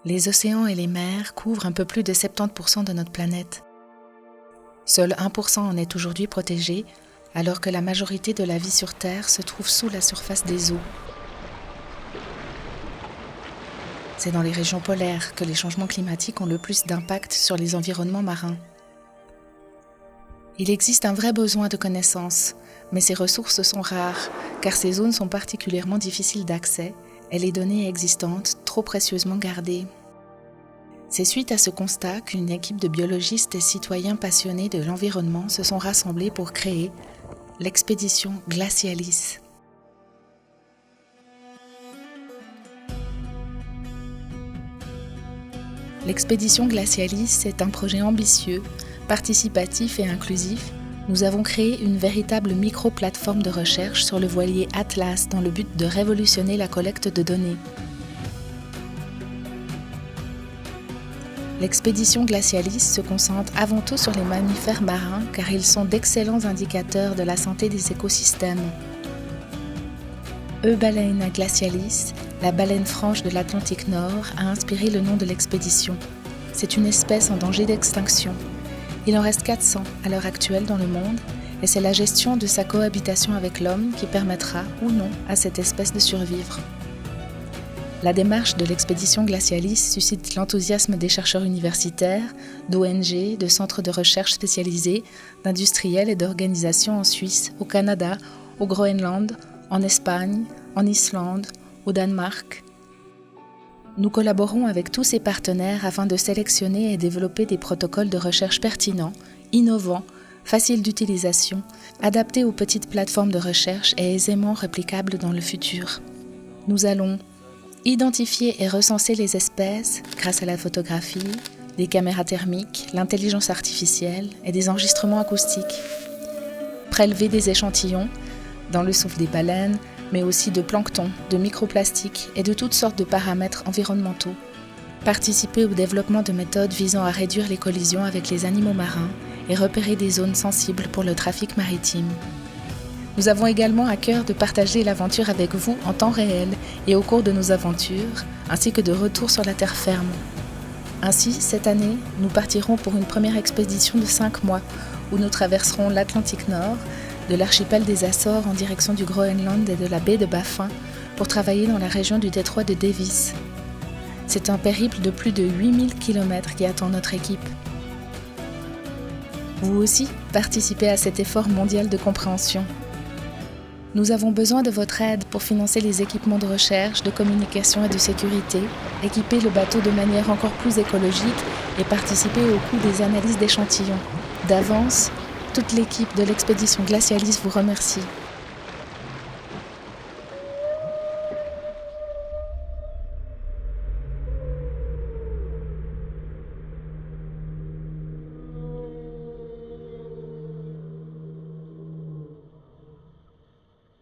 Les océans et les mers couvrent un peu plus de 70% de notre planète. Seul 1% en est aujourd'hui protégé, alors que la majorité de la vie sur Terre se trouve sous la surface des eaux. C'est dans les régions polaires que les changements climatiques ont le plus d'impact sur les environnements marins. Il existe un vrai besoin de connaissances, mais ces ressources sont rares, car ces zones sont particulièrement difficiles d'accès et les données existantes trop précieusement gardées. C'est suite à ce constat qu'une équipe de biologistes et citoyens passionnés de l'environnement se sont rassemblés pour créer l'expédition Glacialis. L'expédition Glacialis est un projet ambitieux, participatif et inclusif. Nous avons créé une véritable micro-plateforme de recherche sur le voilier Atlas dans le but de révolutionner la collecte de données. L'expédition Glacialis se concentre avant tout sur les mammifères marins car ils sont d'excellents indicateurs de la santé des écosystèmes. Eubaleina glacialis, la baleine franche de l'Atlantique Nord, a inspiré le nom de l'expédition. C'est une espèce en danger d'extinction. Il en reste 400 à l'heure actuelle dans le monde et c'est la gestion de sa cohabitation avec l'homme qui permettra ou non à cette espèce de survivre. La démarche de l'expédition Glacialis suscite l'enthousiasme des chercheurs universitaires, d'ONG, de centres de recherche spécialisés, d'industriels et d'organisations en Suisse, au Canada, au Groenland, en Espagne, en Islande, au Danemark. Nous collaborons avec tous ces partenaires afin de sélectionner et développer des protocoles de recherche pertinents, innovants, faciles d'utilisation, adaptés aux petites plateformes de recherche et aisément réplicables dans le futur. Nous allons identifier et recenser les espèces grâce à la photographie, des caméras thermiques, l'intelligence artificielle et des enregistrements acoustiques. Prélever des échantillons dans le souffle des baleines, mais aussi de plancton, de microplastiques et de toutes sortes de paramètres environnementaux. Participer au développement de méthodes visant à réduire les collisions avec les animaux marins et repérer des zones sensibles pour le trafic maritime. Nous avons également à cœur de partager l'aventure avec vous en temps réel et au cours de nos aventures, ainsi que de retour sur la terre ferme. Ainsi, cette année, nous partirons pour une première expédition de 5 mois où nous traverserons l'Atlantique Nord, de l'archipel des Açores en direction du Groenland et de la baie de Baffin pour travailler dans la région du détroit de Davis. C'est un périple de plus de 8000 km qui attend notre équipe. Vous aussi, participez à cet effort mondial de compréhension. Nous avons besoin de votre aide pour financer les équipements de recherche, de communication et de sécurité, équiper le bateau de manière encore plus écologique et participer au coût des analyses d'échantillons. D'avance, toute l'équipe de l'expédition Glacialis vous remercie.